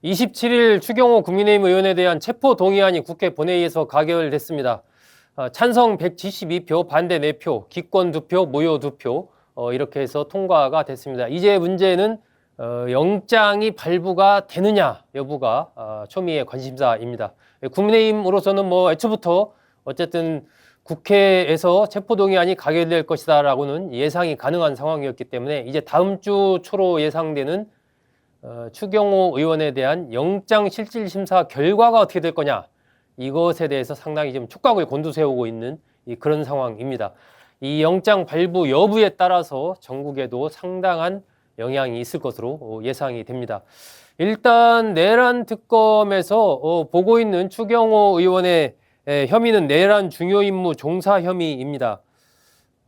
27일 추경호 국민의힘 의원에 대한 체포 동의안이 국회 본회의에서 가결됐습니다. 찬성 172표, 반대 4표, 기권 2표, 무효 2표 이렇게 해서 통과가 됐습니다. 이제 문제는 영장이 발부가 되느냐 여부가 초미의 관심사입니다. 국민의힘으로서는 뭐 애초부터 어쨌든 국회에서 체포동의안이 가결될 것이다라고는 예상이 가능한 상황이었기 때문에 이제 다음 주 초로 예상되는 추경호 의원에 대한 영장실질심사 결과가 어떻게 될 거냐, 이것에 대해서 상당히 지금 촉각을 곤두세우고 있는 그런 상황입니다. 이 영장 발부 여부에 따라서 전국에도 상당한 영향이 있을 것으로 예상이 됩니다. 일단 내란 특검에서 보고 있는 추경호 의원의 혐의는 내란 중요임무 종사 혐의입니다.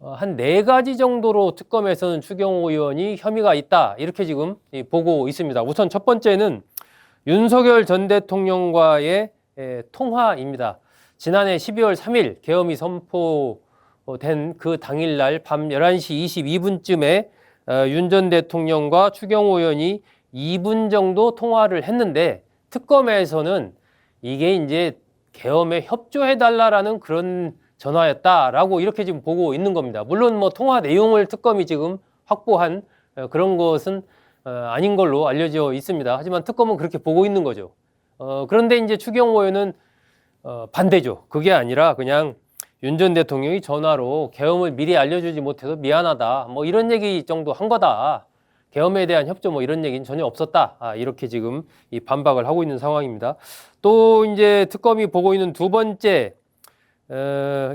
한 4가지 정도로 특검에서는 추경호 의원이 혐의가 있다, 이렇게 지금 보고 있습니다. 우선 첫 번째는 윤석열 전 대통령과의 통화입니다. 지난해 12월 3일 계엄이 선포된 그 당일날 밤 11시 22분쯤에 윤 전 대통령과 추경호 의원이 2분 정도 통화를 했는데 특검에서는 이게 이제 계엄에 협조해달라라는 그런 전화였다라고 이렇게 지금 보고 있는 겁니다. 물론 뭐 통화 내용을 특검이 지금 확보한 그런 것은 아닌 걸로 알려져 있습니다. 하지만 특검은 그렇게 보고 있는 거죠. 그런데 이제 추경호 의원은 반대죠. 그게 아니라 그냥 윤 전 대통령이 전화로 계엄을 미리 알려주지 못해서 미안하다, 뭐 이런 얘기 정도 한 거다. 계엄에 대한 협조 뭐 이런 얘기는 전혀 없었다. 이렇게 지금 이 반박을 하고 있는 상황입니다. 또 이제 특검이 보고 있는 두 번째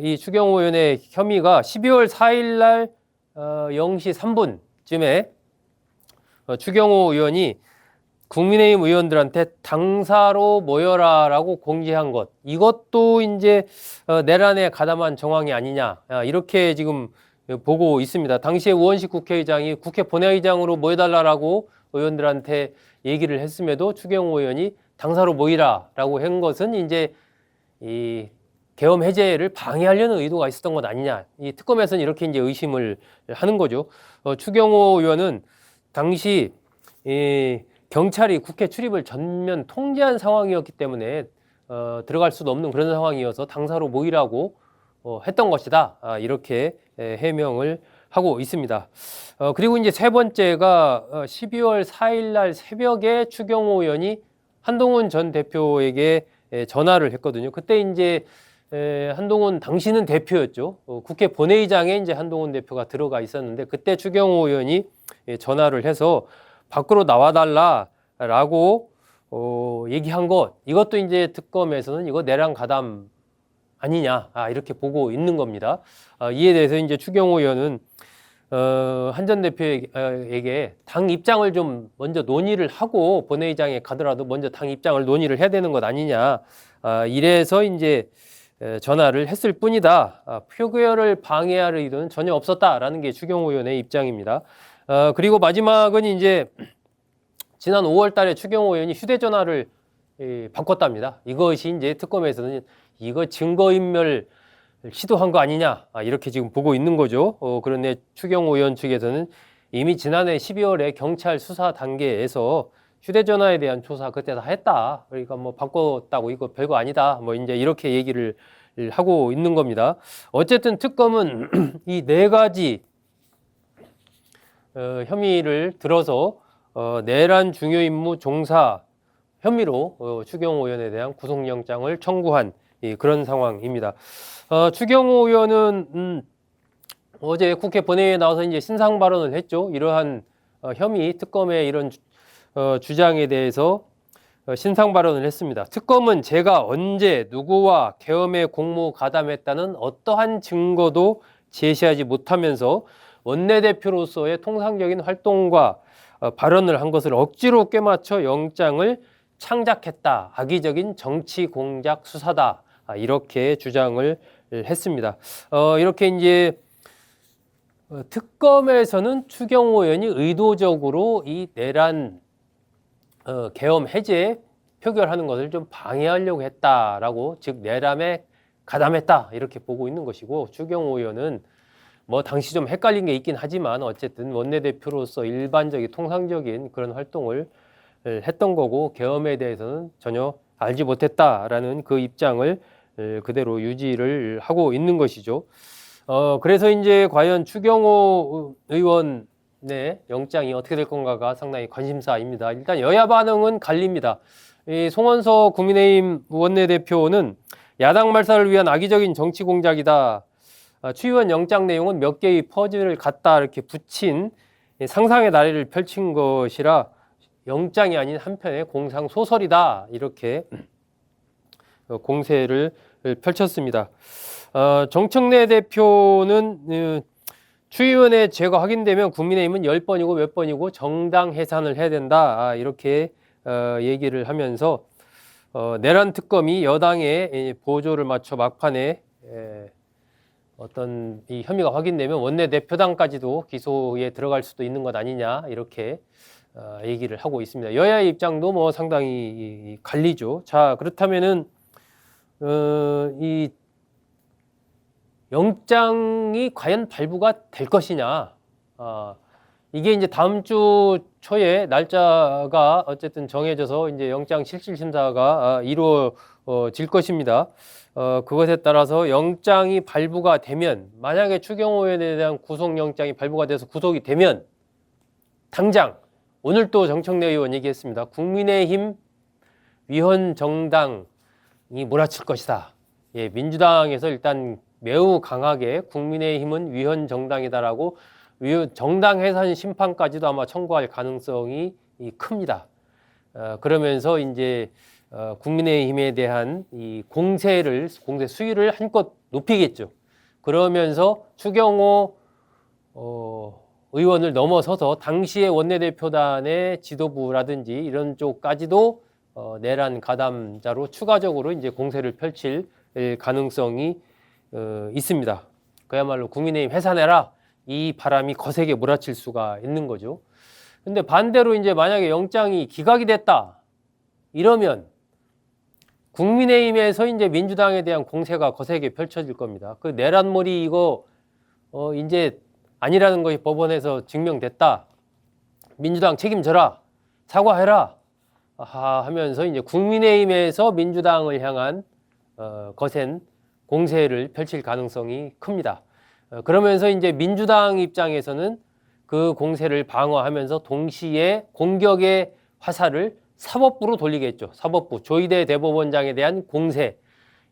이 추경호 의원의 혐의가 12월 4일 날 0시 3분쯤에 추경호 의원이 국민의힘 의원들한테 당사로 모여라라고 공지한 것, 이것도 이제 내란에 가담한 정황이 아니냐, 이렇게 지금 보고 있습니다. 당시에 우원식 국회의장이 국회 본회의장으로 모여달라고 의원들한테 얘기를 했음에도 추경호 의원이 당사로 모이라라고 한 것은 이제 이 계엄 해제를 방해하려는 의도가 있었던 것 아니냐. 이 특검에서는 이렇게 이제 의심을 하는 거죠. 추경호 의원은 당시 경찰이 국회 출입을 전면 통제한 상황이었기 때문에 들어갈 수도 없는 그런 상황이어서 당사로 모이라고 했던 것이다. 이렇게 해명을 하고 있습니다. 그리고 이제 세 번째가 12월 4일 날 새벽에 추경호 의원이 한동훈 전 대표에게 전화를 했거든요. 그때 이제 한동훈 당시는 대표였죠. 국회 본회의장에 이제 한동훈 대표가 들어가 있었는데 그때 추경호 의원이 전화를 해서 밖으로 나와달라라고 얘기한 것, 이것도 이제 특검에서는 이거 내란 가담 아니냐, 이렇게 보고 있는 겁니다. 이에 대해서 이제 추경호 의원은 한 전 대표에게 당 입장을 좀 먼저 논의를 하고 본회의장에 가더라도 먼저 당 입장을 논의를 해야 되는 것 아니냐, 이래서 이제 전화를 했을 뿐이다. 표결을 방해할 의도는 전혀 없었다라는 게 추경호 의원의 입장입니다. 그리고 마지막은 이제 지난 5월 달에 추경호 의원이 휴대전화를 바꿨답니다. 이것이 이제 특검에서는 이거 증거인멸 시도한 거 아니냐, 이렇게 지금 보고 있는 거죠. 그런데 추경호 의원 측에서는 이미 지난해 12월에 경찰 수사 단계에서 휴대전화에 대한 조사 그때 다 했다. 그러니까 뭐 바꿨다고 이거 별거 아니다. 뭐 이제 이렇게 얘기를 하고 있는 겁니다. 어쨌든 특검은 이 4가지 혐의를 들어서 내란 중요임무 종사 혐의로 추경호 의원에 대한 구속영장을 청구한 그런 상황입니다. 추경호 의원은 어제 국회 본회의에 나와서 이제 신상 발언을 했죠. 이러한 혐의, 특검의 이런 주장에 대해서 신상 발언을 했습니다. 특검은 제가 언제 누구와 계엄에 공모 가담했다는 어떠한 증거도 제시하지 못하면서 원내대표로서의 통상적인 활동과 발언을 한 것을 억지로 꿰맞춰 영장을 창작했다. 악의적인 정치 공작 수사다. 이렇게 주장을 했습니다. 이렇게 이제 특검에서는 추경호 의원이 의도적으로 이 내란 계엄 해제 표결하는 것을 좀 방해하려고 했다라고, 즉 내란에 가담했다, 이렇게 보고 있는 것이고, 추경호 의원은 뭐 당시 좀 헷갈린 게 있긴 하지만 어쨌든 원내대표로서 일반적인 통상적인 그런 활동을 했던 거고 계엄에 대해서는 전혀 알지 못했다라는 그 입장을 그대로 유지를 하고 있는 것이죠. 그래서 이제 과연 추경호 의원의 영장이 어떻게 될 건가가 상당히 관심사입니다. 일단 여야 반응은 갈립니다. 이 송원석 국민의힘 원내대표는 야당 말살을 위한 악의적인 정치 공작이다. 추 의원 영장 내용은 몇 개의 퍼즐을 갖다 이렇게 붙인 상상의 나래를 펼친 것이라 영장이 아닌 한편의 공상 소설이다. 이렇게 공세를 펼쳤습니다. 정청래 대표는 추 의원의 죄가 확인되면 국민의힘은 10번이고 몇 번이고 정당 해산을 해야 된다. 이렇게 얘기를 하면서 내란 특검이 여당의 보조를 맞춰 막판에 어떤 이 혐의가 확인되면 원내대표당까지도 기소에 들어갈 수도 있는 것 아니냐 이렇게 얘기를 하고 있습니다. 여야의 입장도 뭐 상당히 갈리죠. 자, 그렇다면은 이 영장이 과연 발부가 될 것이냐? 이게 이제 다음 주 초에 날짜가 어쨌든 정해져서 이제 영장 실질 심사가 이루어질 것입니다. 그것에 따라서 영장이 발부가 되면 만약에 추경호 의원에 대한 구속영장이 발부가 돼서 구속이 되면 당장 오늘 또 정청래 의원 얘기했습니다. 국민의힘 위헌정당이 몰아칠 것이다. 예, 민주당에서 일단 매우 강하게 국민의힘은 위헌정당이다라고 정당 해산 심판까지도 아마 청구할 가능성이 큽니다. 그러면서 이제 국민의힘에 대한 이 공세 수위를 한껏 높이겠죠. 그러면서 추경호 의원을 넘어서서 당시의 원내대표단의 지도부라든지 이런 쪽까지도 내란 가담자로 추가적으로 이제 공세를 펼칠 가능성이 있습니다. 그야말로 국민의힘 해산해라 이 바람이 거세게 몰아칠 수가 있는 거죠. 근데 반대로 이제 만약에 영장이 기각이 됐다 이러면 국민의힘에서 이제 민주당에 대한 공세가 거세게 펼쳐질 겁니다. 그 내란몰이 이거 이제 아니라는 것이 법원에서 증명됐다. 민주당 책임져라. 사과해라. 하면서 이제 국민의힘에서 민주당을 향한 거센 공세를 펼칠 가능성이 큽니다. 그러면서 이제 민주당 입장에서는 그 공세를 방어하면서 동시에 공격의 화살을 사법부로 돌리겠죠. 사법부, 조희대 대법원장에 대한 공세.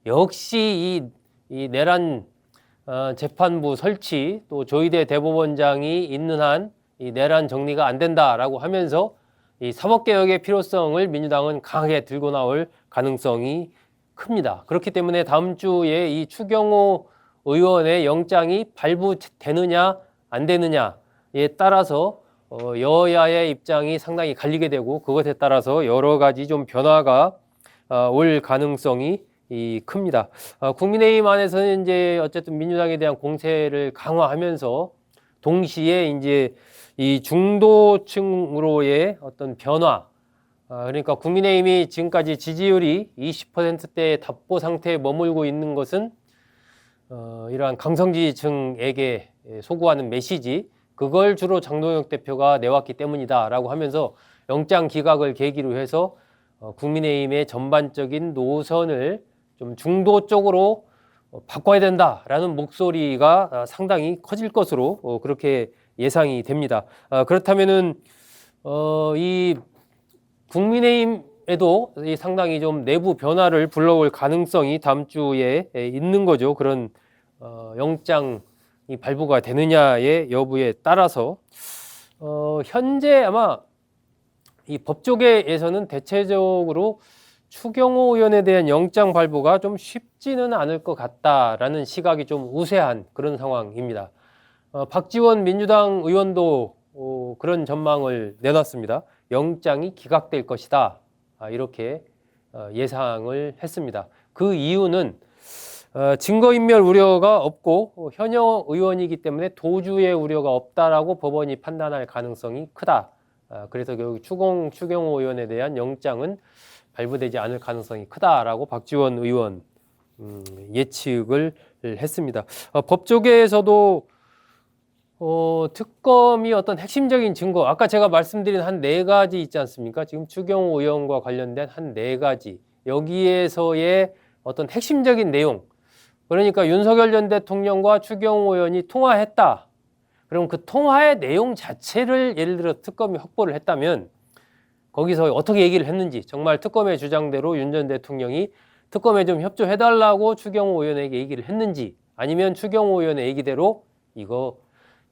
역시 이 내란 재판부 설치 또 조희대 대법원장이 있는 한 이 내란 정리가 안 된다라고 하면서 이 사법개혁의 필요성을 민주당은 강하게 들고 나올 가능성이 큽니다. 그렇기 때문에 다음 주에 이 추경호 의원의 영장이 발부되느냐 안 되느냐에 따라서 여야의 입장이 상당히 갈리게 되고 그것에 따라서 여러 가지 좀 변화가 올 가능성이 큽니다. 국민의힘 안에서는 이제 어쨌든 민주당에 대한 공세를 강화하면서 동시에 이제 이 중도층으로의 어떤 변화, 그러니까 국민의힘이 지금까지 지지율이 20%대의 답보 상태에 머물고 있는 것은 이러한 강성지층에게 소구하는 메시지, 그걸 주로 장동혁 대표가 내왔기 때문이다라고 하면서 영장 기각을 계기로 해서 국민의힘의 전반적인 노선을 좀 중도 쪽으로 바꿔야 된다라는 목소리가 상당히 커질 것으로 그렇게 예상이 됩니다. 그렇다면은 이 국민의힘에도 상당히 좀 내부 변화를 불러올 가능성이 다음 주에 있는 거죠. 그런 영장이 발부가 되느냐의 여부에 따라서 현재 아마 이 법조계에서는 대체적으로 추경호 의원에 대한 영장 발부가 좀 쉽지는 않을 것 같다라는 시각이 좀 우세한 그런 상황입니다. 박지원 민주당 의원도 그런 전망을 내놨습니다. 영장이 기각될 것이다. 이렇게 예상을 했습니다. 그 이유는 증거인멸 우려가 없고 현역 의원이기 때문에 도주의 우려가 없다라고 법원이 판단할 가능성이 크다. 그래서 결국 추경호 의원에 대한 영장은 발부되지 않을 가능성이 크다라고 박지원 의원 예측을 했습니다. 법조계에서도 특검이 어떤 핵심적인 증거, 아까 제가 말씀드린 한 네 가지 있지 않습니까? 지금 추경호 의원과 관련된 한 네 가지, 여기에서의 어떤 핵심적인 내용, 그러니까 윤석열 전 대통령과 추경호 의원이 통화했다. 그럼 그 통화의 내용 자체를 예를 들어 특검이 확보를 했다면 거기서 어떻게 얘기를 했는지, 정말 특검의 주장대로 윤 전 대통령이 특검에 좀 협조해달라고 추경호 의원에게 얘기를 했는지, 아니면 추경호 의원의 얘기대로 이거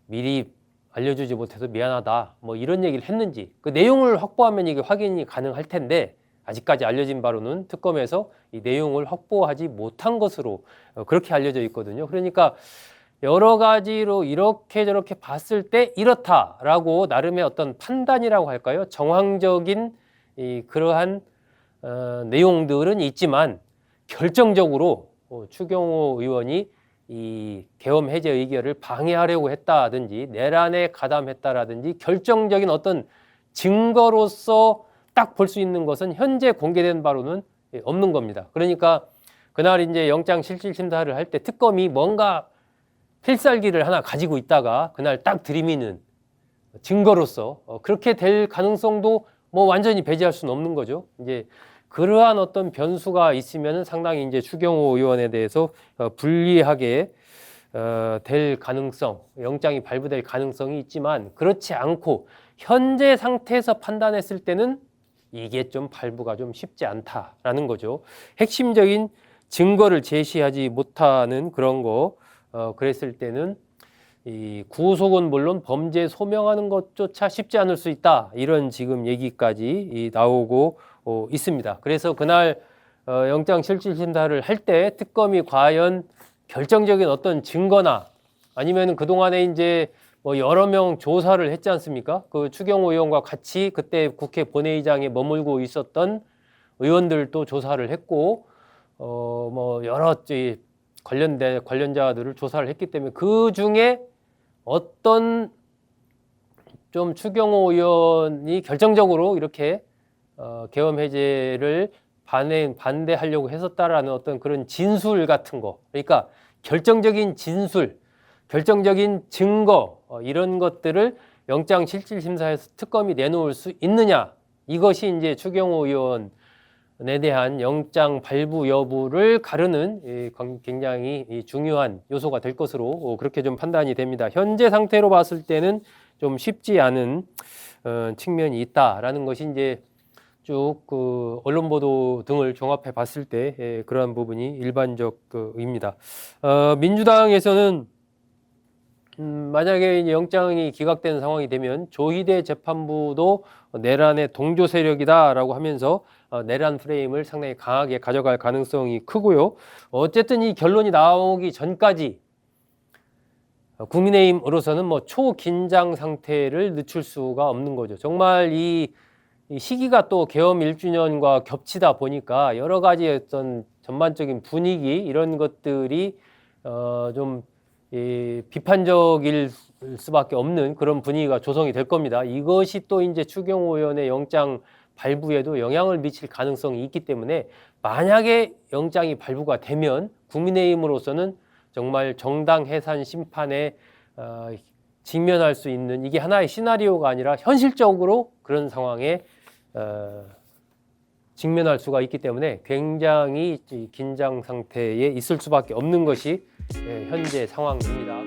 미리 알려주지 못해서 미안하다, 뭐 이런 얘기를 했는지, 그 내용을 확보하면 이게 확인이 가능할 텐데 아직까지 알려진 바로는 특검에서 이 내용을 확보하지 못한 것으로 그렇게 알려져 있거든요. 그러니까 여러 가지로 이렇게 저렇게 봤을 때 이렇다라고 나름의 어떤 판단이라고 할까요? 정황적인 그러한 내용들은 있지만 결정적으로 추경호 의원이 이 계엄 해제 의결을 방해하려고 했다든지 내란에 가담했다라든지 결정적인 어떤 증거로서 딱 볼 수 있는 것은 현재 공개된 바로는 없는 겁니다. 그러니까 그날 이제 영장실질심사를 할 때 특검이 뭔가 필살기를 하나 가지고 있다가 그날 딱 들이미는 증거로서 그렇게 될 가능성도 뭐 완전히 배제할 수는 없는 거죠. 이제 그러한 어떤 변수가 있으면 상당히 이제 추경호 의원에 대해서 불리하게 될 가능성, 영장이 발부될 가능성이 있지만 그렇지 않고 현재 상태에서 판단했을 때는 이게 좀 발부가 좀 쉽지 않다라는 거죠. 핵심적인 증거를 제시하지 못하는 그런 거, 그랬을 때는 이 구속은 물론 범죄 소명하는 것조차 쉽지 않을 수 있다. 이런 지금 얘기까지 나오고 있습니다. 그래서 그날 영장실질심사를 할 때 특검이 과연 결정적인 어떤 증거나 아니면 그동안에 이제 뭐 여러 명 조사를 했지 않습니까? 그 추경호 의원과 같이 그때 국회 본회의장에 머물고 있었던 의원들도 조사를 했고, 뭐 여러 관련자들을 조사를 했기 때문에 그 중에 어떤 좀 추경호 의원이 결정적으로 이렇게 계엄 해제를 반대하려고 했었다라는 어떤 그런 진술 같은 거, 그러니까 결정적인 진술, 결정적인 증거, 이런 것들을 영장실질심사에서 특검이 내놓을 수 있느냐, 이것이 이제 추경호 의원에 대한 영장 발부 여부를 가르는 굉장히 중요한 요소가 될 것으로 그렇게 좀 판단이 됩니다. 현재 상태로 봤을 때는 좀 쉽지 않은 측면이 있다라는 것이 이제 쭉 그 언론 보도 등을 종합해 봤을 때 그러한 부분이 일반적입니다. 민주당에서는 만약에 영장이 기각되는 상황이 되면 조희대 재판부도 내란의 동조 세력이다라고 하면서 내란 프레임을 상당히 강하게 가져갈 가능성이 크고요. 어쨌든 이 결론이 나오기 전까지 국민의힘으로서는 뭐 초긴장 상태를 늦출 수가 없는 거죠. 정말 이 시기가 또 계엄 1주년과 겹치다 보니까 여러 가지 어떤 전반적인 분위기 이런 것들이 좀 비판적일 수밖에 없는 그런 분위기가 조성이 될 겁니다. 이것이 또 이제 추경호 의원의 영장 발부에도 영향을 미칠 가능성이 있기 때문에 만약에 영장이 발부가 되면 국민의힘으로서는 정말 정당 해산 심판에 직면할 수 있는, 이게 하나의 시나리오가 아니라 현실적으로 그런 상황에 직면할 수가 있기 때문에 굉장히 긴장 상태에 있을 수밖에 없는 것이 현재 상황입니다.